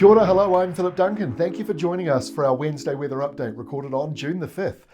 Kia ora, hello, I'm Philip Duncan. Thank you for joining us for our Wednesday weather update recorded on June the 5th.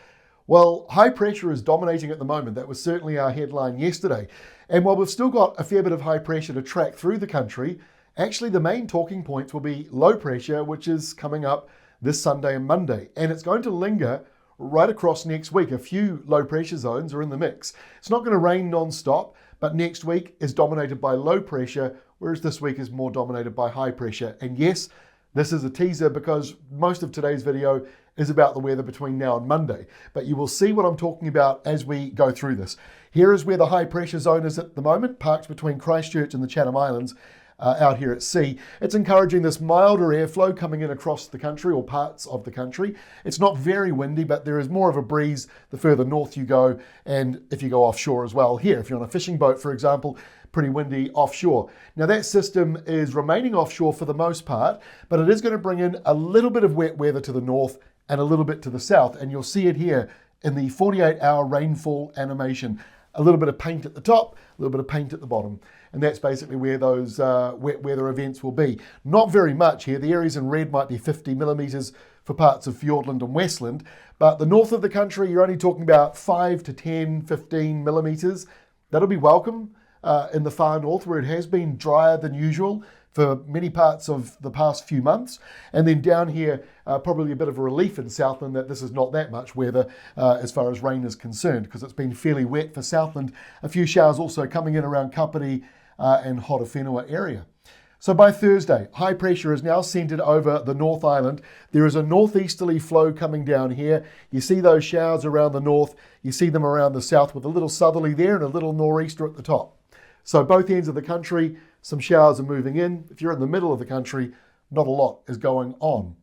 Well, high pressure is dominating at the moment. That was certainly our headline yesterday. And while we've still got a fair bit of high pressure to track through the country, actually the main talking points will be low pressure, which is coming up this Sunday and Monday. And it's going to linger right across next week. A few low pressure zones are in the mix. It's not going to rain non-stop, but next week is dominated by low pressure, whereas this week is more dominated by high pressure. And yes, this is a teaser because most of today's video is about the weather between now and Monday. But you will see what I'm talking about as we go through this. Here is where the high pressure zone is at the moment, parked between Christchurch and the Chatham Islands, out here at sea. It's encouraging this milder airflow coming in across the country or parts of the country. It's not very windy, but there is more of a breeze the further north you go, and if you go offshore as well. Here, if you're on a fishing boat, for example, pretty windy offshore. Now that system is remaining offshore for the most part, but it is going to bring in a little bit of wet weather to the north and a little bit to the south, and you'll see it here in the 48-hour rainfall animation. A little bit of paint at the top, a little bit of paint at the bottom. And that's basically where those wet weather events will be. Not very much here. The areas in red might be 50 millimetres for parts of Fiordland and Westland. But the north of the country, you're only talking about 5 to 10, 15 millimetres. That'll be welcome in the far north, where it has been drier than usual for many parts of the past few months. And then down here, probably a bit of a relief in Southland that this is not that much weather as far as rain is concerned, because it's been fairly wet for Southland. A few showers also coming in around Kapiti and Horowhenua area. So by Thursday, high pressure is now centred over the North Island. There is a northeasterly flow coming down here. You see those showers around the north, you see them around the south with a little southerly there and a little nor'easter at the top. So both ends of the country, some showers are moving in. If you're in the middle of the country, not a lot is going on.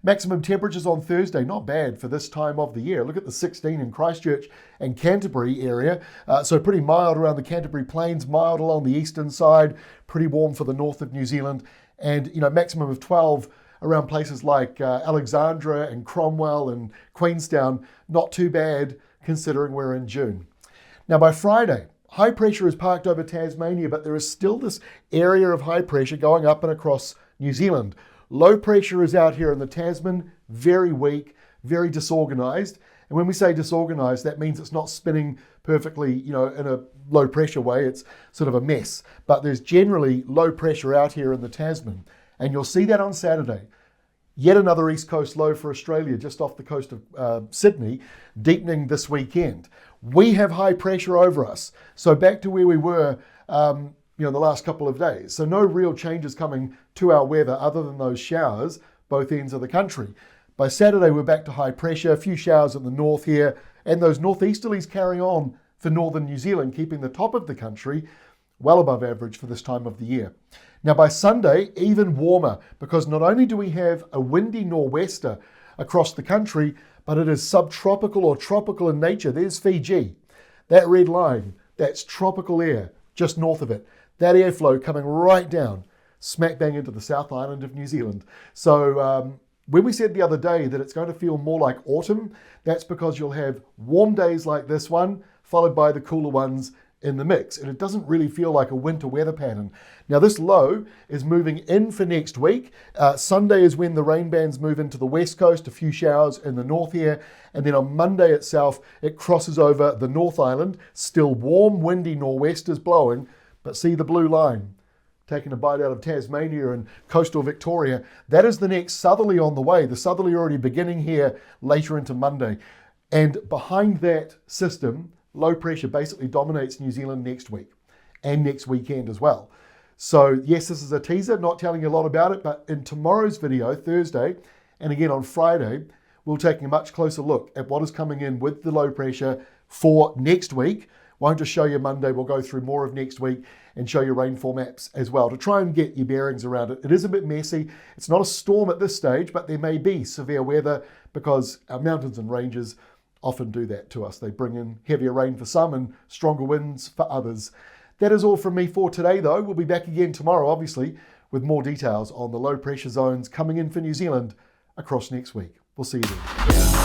Maximum temperatures on Thursday, not bad for this time of the year. Look at the 16 in Christchurch and Canterbury area. So pretty mild around the Canterbury Plains, mild along the eastern side, pretty warm for the north of New Zealand. And, maximum of 12 around places like Alexandra and Cromwell and Queenstown. Not too bad considering we're in June. Now by Friday, high pressure is parked over Tasmania, but there is still this area of high pressure going up and across New Zealand. Low pressure is out here in the Tasman, very weak, very disorganised. And when we say disorganised, that means it's not spinning perfectly, in a low pressure way. It's sort of a mess. But there's generally low pressure out here in the Tasman. And you'll see that on Saturday. Yet another east coast low for Australia, just off the coast of Sydney, deepening this weekend. We have high pressure over us. So back to where we were, the last couple of days. So no real changes coming to our weather other than those showers, both ends of the country. By Saturday, we're back to high pressure, a few showers in the north here, and those northeasterlies carry on for northern New Zealand, keeping the top of the country well above average for this time of the year. Now by Sunday, even warmer, because not only do we have a windy nor'wester across the country, but it is subtropical or tropical in nature. There's Fiji. That red line, that's tropical air just north of it. That airflow coming right down, smack bang into the South Island of New Zealand. So when we said the other day that it's going to feel more like autumn, that's because you'll have warm days like this one, followed by the cooler ones in the mix. And it doesn't really feel like a winter weather pattern. Now this low is moving in for next week. Sunday is when the rain bands move into the west coast, a few showers in the north here. And then on Monday itself, it crosses over the North Island. Still warm, windy nor'westers blowing, but see the blue line taking a bite out of Tasmania and coastal Victoria. That is the next southerly on the way. The southerly already beginning here later into Monday. And behind that system, low pressure basically dominates New Zealand next week and next weekend as well. So yes, this is a teaser, not telling you a lot about it, but in tomorrow's video, Thursday, and again on Friday, we'll take a much closer look at what is coming in with the low pressure for next week. Won't just show you Monday, we'll go through more of next week and show you rainfall maps as well to try and get your bearings around it. It is a bit messy. It's not a storm at this stage, but there may be severe weather because our mountains and ranges often do that to us. They bring in heavier rain for some and stronger winds for others. That is all from me for today though. We'll be back again tomorrow, obviously, with more details on the low pressure zones coming in for New Zealand across next week. We'll see you then.